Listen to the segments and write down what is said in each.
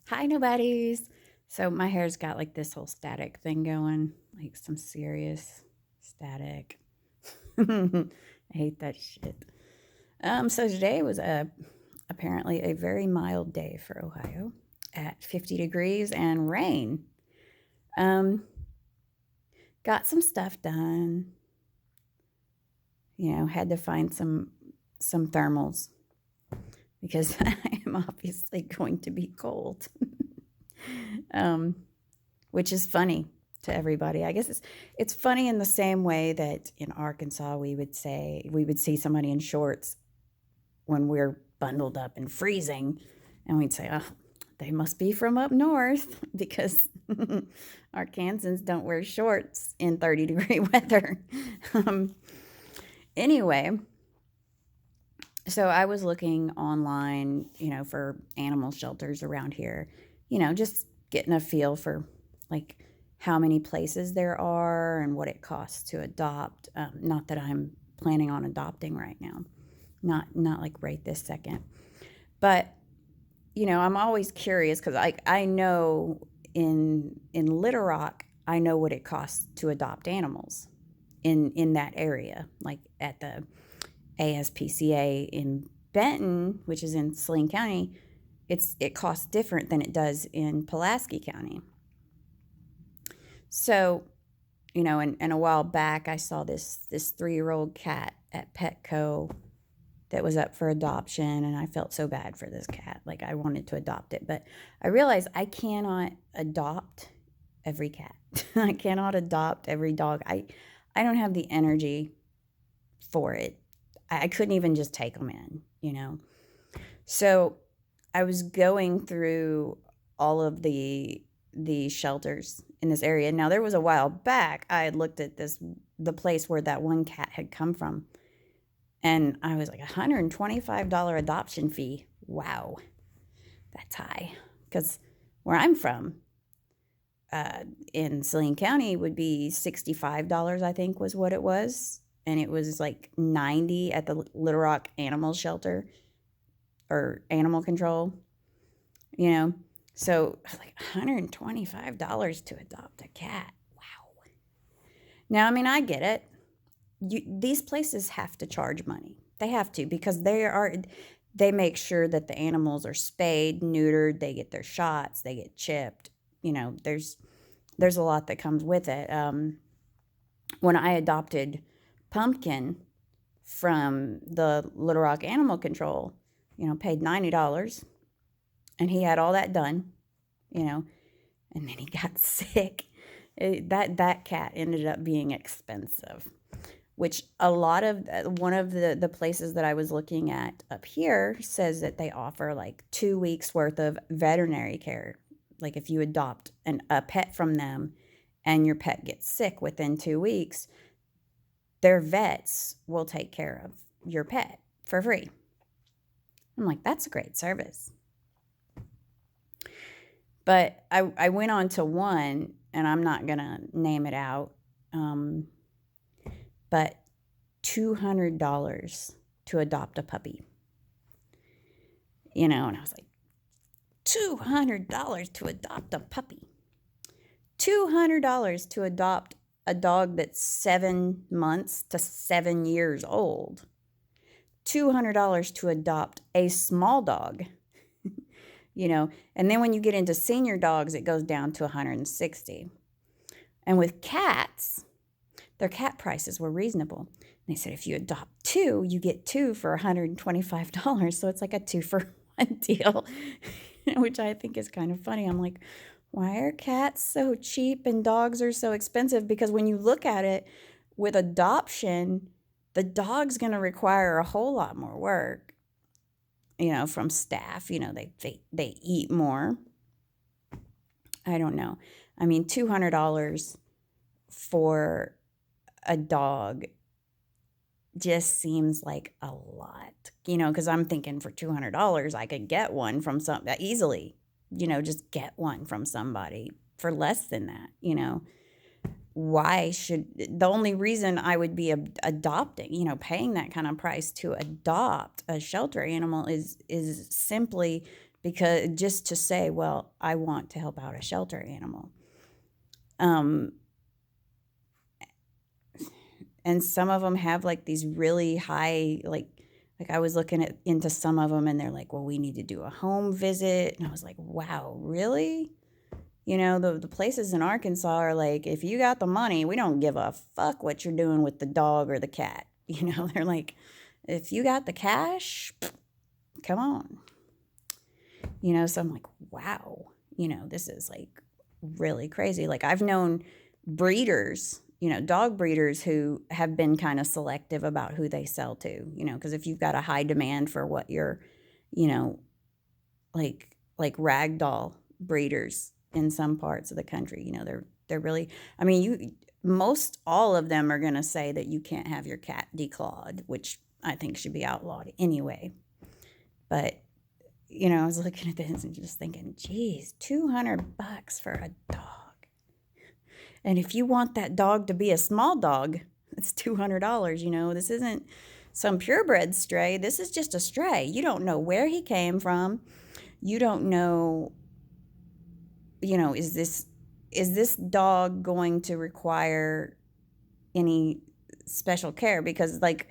Hi, nobodies. So my hair's got like this whole static thing going, like some serious static. I hate that shit. So today was apparently a very mild day for Ohio at 50 degrees and rain. Um, got some stuff done. Had to find some thermals because I am obviously going to be cold. um, which is funny to everybody. I guess it's funny in the same way that in Arkansas we would see somebody in shorts when we're bundled up and freezing, and we'd say, "Oh, they must be from up north because Arkansans don't wear shorts in 30-degree weather." um, anyway, so I was looking online, for animal shelters around here, just getting a feel for like how many places there are and what it costs to adopt. Not that I'm planning on adopting right now, not like right this second, but I'm always curious because I know in Little Rock I know what it costs to adopt animals in that area, like at the ASPCA in Benton, which is in Saline County. It costs different than it does in Pulaski County. So, and a while back I saw this 3-year-old cat at Petco that was up for adoption, and I felt so bad for this cat. Like I wanted to adopt it, but I realized I cannot adopt every cat. I cannot adopt every dog. I don't have the energy for it. I couldn't even just take them in. So I was going through all of the shelters in this area. Now there was a while back I had looked at the place where that one cat had come from, and I was like, $125 adoption fee. Wow, that's high. Because where I'm from, in Saline County, would be $65, I think was what it was. And it was like 90 at the Little Rock Animal Shelter or Animal Control, you know. So like $125 to adopt a cat. Wow. Now, I mean, I get it. These places have to charge money. They have to because they make sure that the animals are spayed, neutered, they get their shots, they get chipped. There's a lot that comes with it. When I adopted Pumpkin from the Little Rock Animal Control, paid $90, and he had all that done, and then he got sick. That cat ended up being expensive, which a lot of one of the places that I was looking at up here says that they offer like 2 weeks worth of veterinary care. Like if you adopt a pet from them and your pet gets sick within 2 weeks, their vets will take care of your pet for free. I'm like, that's a great service. But I went on to one, and I'm not going to name it out, but $200 to adopt a puppy. And I was like, $200 to adopt a puppy. $200 to adopt a dog that's 7 months to 7 years old. $200 to adopt a small dog. And then when you get into senior dogs, it goes down to $160. And with cats, their cat prices were reasonable. They said if you adopt 2, you get 2 for $125. So it's like a 2-for-1 deal, which I think is kind of funny. I'm like, why are cats so cheap and dogs are so expensive? Because when you look at it with adoption, the dog's going to require a whole lot more work, from staff. They eat more. I don't know. I mean, $200 for a dog just seems like a lot, because I'm thinking for $200 I could get one from easily, just get one from somebody for less than that. Why should the only reason I would be adopting, paying that kind of price to adopt a shelter animal is simply because just to say, well, I want to help out a shelter animal. Um, and some of them have like these really high, like I was looking into some of them, and they're like, well, we need to do a home visit. And I was like, wow, really? The places in Arkansas are like, if you got the money, we don't give a fuck what you're doing with the dog or the cat. They're like, if you got the cash, come on. So I'm like, wow, this is like really crazy. Like I've known breeders, dog breeders who have been kind of selective about who they sell to, because if you've got a high demand for what you're, you know, like ragdoll breeders in some parts of the country, they're really, I mean, most all of them are going to say that you can't have your cat declawed, which I think should be outlawed anyway. But I was looking at this and just thinking, geez, $200 for a dog. And if you want that dog to be a small dog, it's $200. This isn't some purebred stray. This is just a stray. You don't know where he came from. You don't know, is this dog going to require any special care? Because like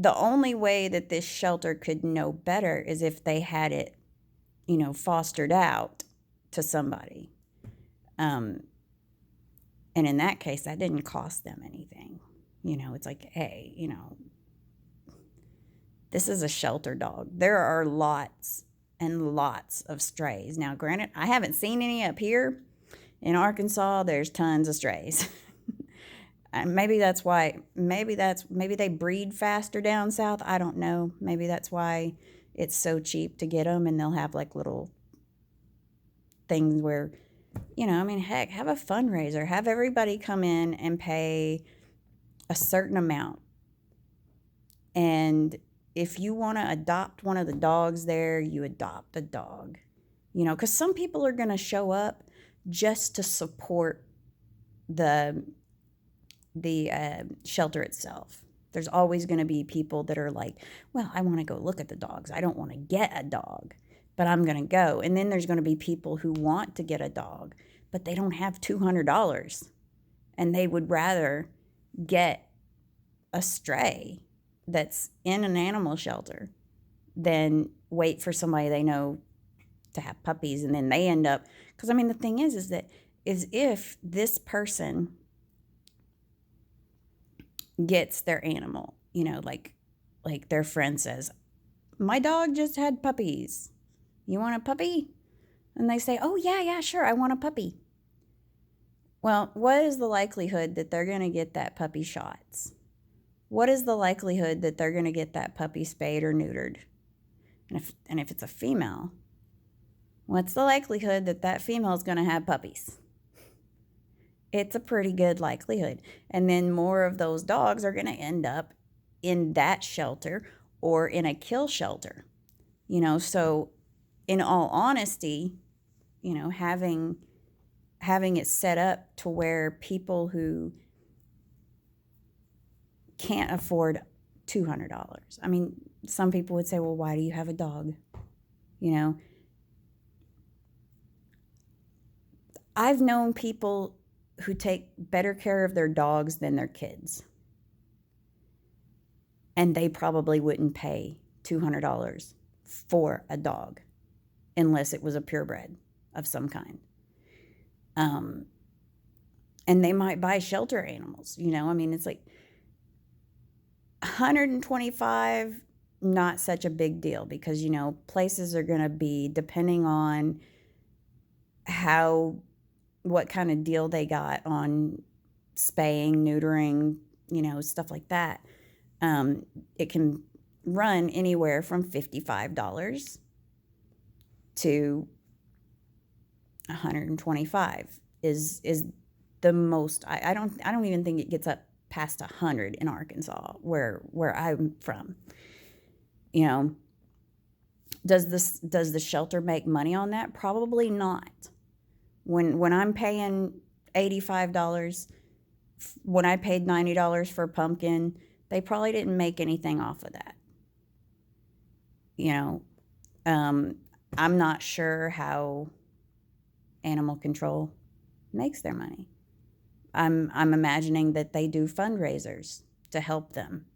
the only way that this shelter could know better is if they had it, fostered out to somebody. And in that case, that didn't cost them anything. It's like, hey, this is a shelter dog. There are lots and lots of strays. Now, granted, I haven't seen any up here in Arkansas. There's tons of strays. And maybe that's why, maybe they breed faster down south. I don't know. Maybe that's why it's so cheap to get them, and they'll have like little things where, heck, have a fundraiser. Have everybody come in and pay a certain amount. And if you want to adopt one of the dogs there, you adopt a dog. Because some people are going to show up just to support the shelter itself. There's always going to be people that are like, well, I want to go look at the dogs. I don't want to get a dog, but I'm going to go. And then there's going to be people who want to get a dog, but they don't have $200, and they would rather get a stray that's in an animal shelter than wait for somebody they know to have puppies. And then they end up, because the thing is if this person gets their animal, like their friend says, my dog just had puppies. You want a puppy? And they say, oh, yeah, sure, I want a puppy. Well, what is the likelihood that they're going to get that puppy shots? What is the likelihood that they're going to get that puppy spayed or neutered? And if it's a female, what's the likelihood that that female is going to have puppies? It's a pretty good likelihood. And then more of those dogs are going to end up in that shelter or in a kill shelter. So in all honesty, having it set up to where people who can't afford $200. Some people would say, well, why do you have a dog? I've known people who take better care of their dogs than their kids. And they probably wouldn't pay $200 for a dog unless it was a purebred of some kind. And they might buy shelter animals, it's like $125, not such a big deal, because, places are going to be, depending on what kind of deal they got on spaying, neutering, stuff like that. It can run anywhere from $55 to $125 is the most. I don't even think it gets up past $100 in Arkansas, where I'm from. Does the shelter make money on that? Probably not. When I'm paying $85, when I paid $90 for a pumpkin, they probably didn't make anything off of that. I'm not sure how animal control makes their money. I'm imagining that they do fundraisers to help them,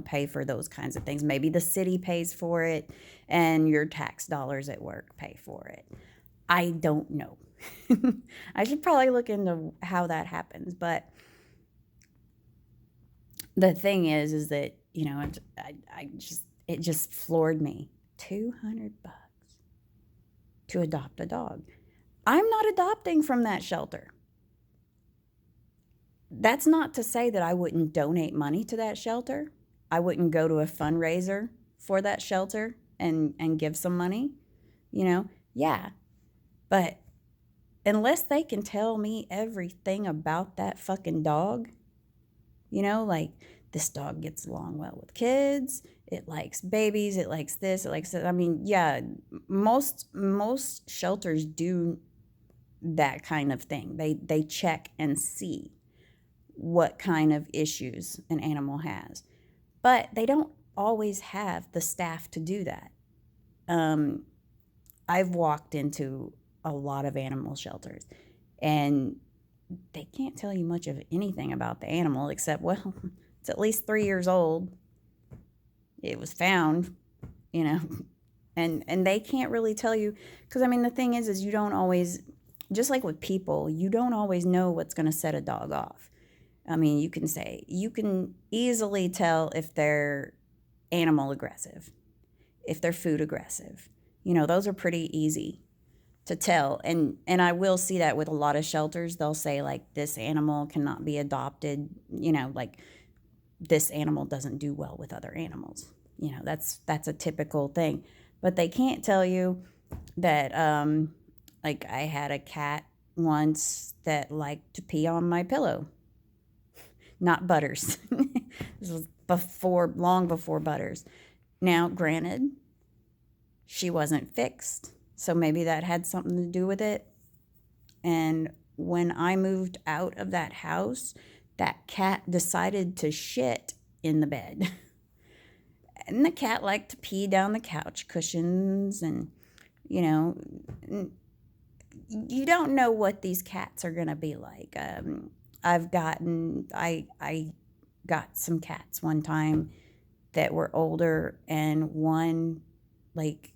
pay for those kinds of things. Maybe the city pays for it and your tax dollars at work pay for it. I don't know. I should probably look into how that happens. But the thing is that, it just floored me. $200 to adopt a dog. I'm not adopting from that shelter. That's not to say that I wouldn't donate money to that shelter. I wouldn't go to a fundraiser for that shelter and give some money, Yeah. But unless they can tell me everything about that fucking dog, like this dog gets along well with kids, it likes babies, it likes this, it likes that. I mean, yeah, most shelters do that kind of thing. They check and see what kind of issues an animal has. But they don't always have the staff to do that. I've walked into a lot of animal shelters, and they can't tell you much of anything about the animal except, well, it's at least 3 years old. It was found, and they can't really tell you, because, the thing is you don't always, just like with people, you don't always know what's going to set a dog off. You can easily tell if they're animal aggressive, if they're food aggressive. Those are pretty easy to tell. And I will see that with a lot of shelters. They'll say, like, this animal cannot be adopted, like this animal doesn't do well with other animals. That's a typical thing. But they can't tell you that, like, I had a cat once that liked to pee on my pillow. Not Butters. This was long before Butters. Now, granted, she wasn't fixed, so maybe that had something to do with it. And when I moved out of that house, that cat decided to shit in the bed. And the cat liked to pee down the couch cushions, and, you don't know what these cats are going to be like. I got some cats one time that were older, and one, like,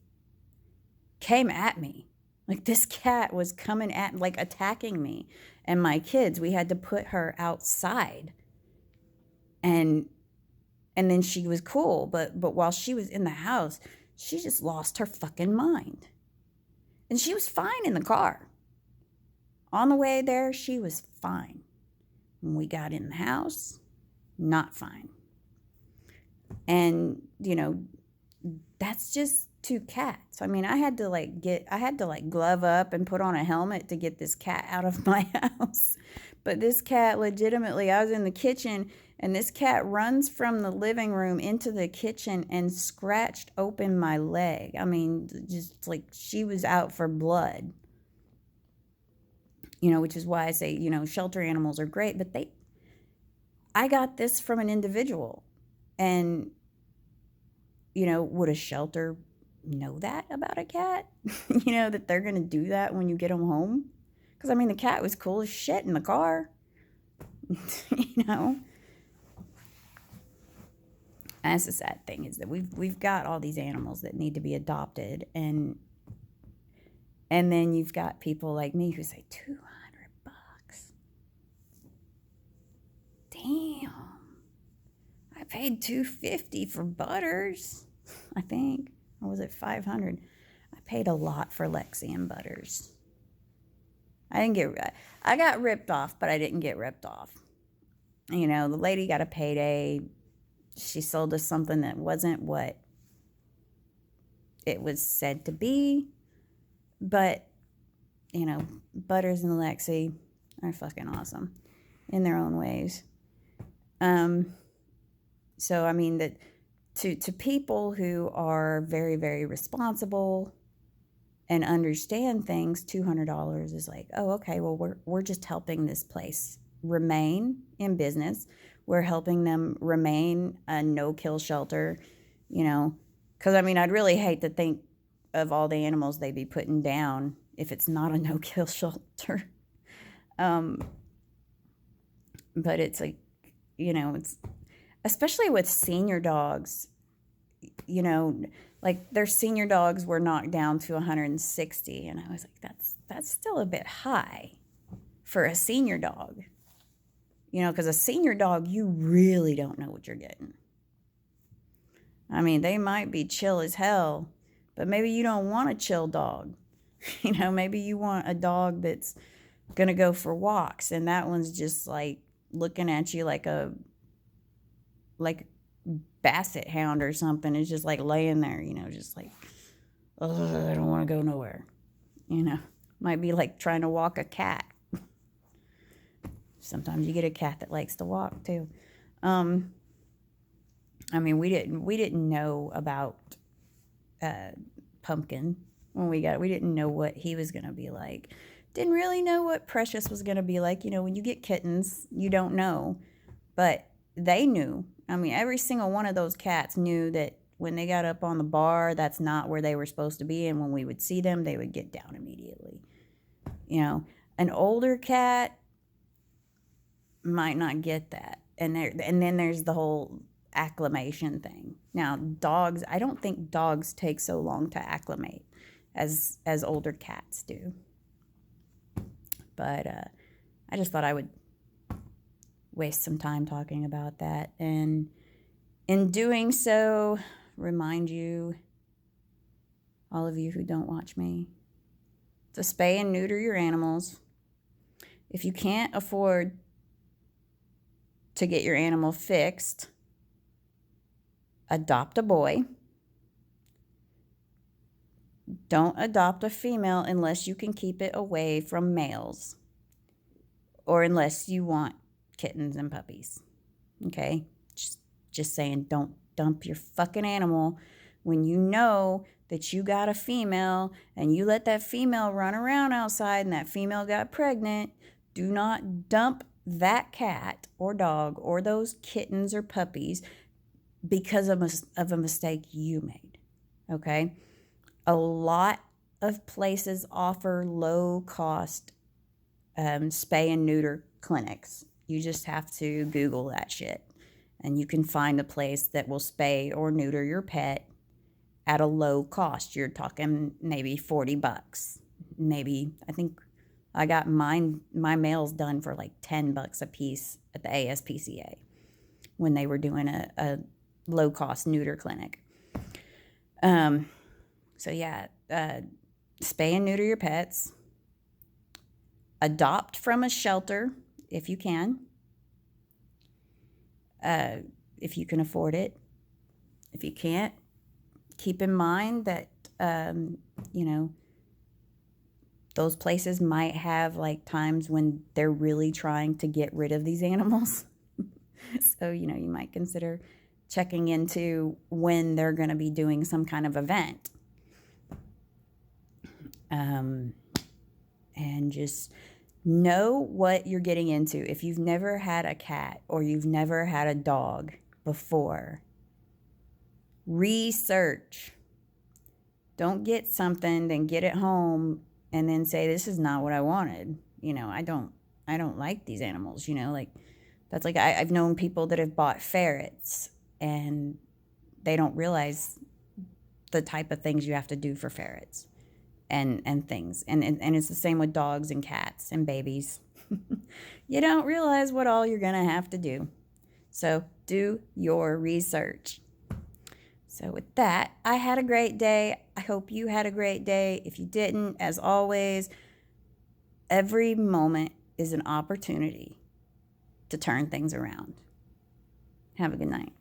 came at me. Like, this cat was coming at, like, attacking me and my kids. We had to put her outside, and then she was cool, but while she was in the house, she just lost her fucking mind. And she was fine in the car. On the way there, she was fine. When we got in the house, not fine. And, that's just two cats. I had to glove up and put on a helmet to get this cat out of my house. But this cat, legitimately, I was in the kitchen, and this cat runs from the living room into the kitchen and scratched open my leg. Just like she was out for blood. Which is why I say, shelter animals are great, but I got this from an individual. And, would a shelter know that about a cat? That they're going to do that when you get them home? Because, the cat was cool as shit in the car. That's the sad thing, is that we've got all these animals that need to be adopted, and then you've got people like me who say $200. Damn. I paid $250 for Butters, I think. Or was it $500? I paid a lot for Lexi and Butters. I got ripped off, but I didn't get ripped off. The lady got a payday. She sold us something that wasn't what it was said to be. But, Butters and Lexi are fucking awesome in their own ways. So, that to people who are very, very responsible and understand things, $200 is like, oh, okay, well, we're just helping this place remain in business. We're helping them remain a no-kill shelter, Because, I mean, I'd really hate to think of all the animals they'd be putting down if it's not a no-kill shelter. Um, but it's like, it's especially with senior dogs, like their senior dogs were knocked down to 160, and I was like, that's still a bit high for a senior dog. Because a senior dog, you really don't know what you're getting. I mean, they might be chill as hell, but maybe you don't want a chill dog. Maybe you want a dog that's going to go for walks, and that one's just like looking at you like a basset hound or something. It's just like laying there, just like, I don't want to go nowhere. Might be like trying to walk a cat. Sometimes you get a cat that likes to walk too. I mean, we didn't know about Pumpkin when we didn't know what he was going to be like. Didn't really know what Precious was going to be like. When you get kittens, you don't know. But they knew. I mean, every single one of those cats knew that when they got up on the bar, that's not where they were supposed to be. And when we would see them, they would get down immediately. An older cat might not get that. And then there's the whole acclimation thing. Now, dogs, I don't think dogs take so long to acclimate as older cats do. But I just thought I would waste some time talking about that, and in doing so, remind you, all of you who don't watch me, to spay and neuter your animals. If you can't afford to get your animal fixed, adopt a boy. Don't adopt a female unless you can keep it away from males, or unless you want kittens and puppies. Okay? Just saying, don't dump your fucking animal when you know that you got a female and you let that female run around outside and that female got pregnant. Do not dump that cat or dog or those kittens or puppies because of a mistake you made. Okay? A lot of places offer low-cost spay and neuter clinics. You just have to Google that shit, and you can find a place that will spay or neuter your pet at a low cost. You're talking maybe $40. Maybe, I think I got my males done for like $10 a piece at the ASPCA when they were doing a low-cost neuter clinic. So yeah, spay and neuter your pets. Adopt from a shelter if you can. If you can afford it. If you can't, keep in mind that, those places might have like times when they're really trying to get rid of these animals. So, you might consider checking into when they're going to be doing some kind of event. And just know what you're getting into. If you've never had a cat or you've never had a dog before, research. Don't get something, then get it home and then say, this is not what I wanted. I don't like these animals, that's like, I've known people that have bought ferrets and they don't realize the type of things you have to do for ferrets and things. And it's the same with dogs and cats and babies. You don't realize what all you're going to have to do. So do your research. So with that, I had a great day. I hope you had a great day. If you didn't, as always, every moment is an opportunity to turn things around. Have a good night.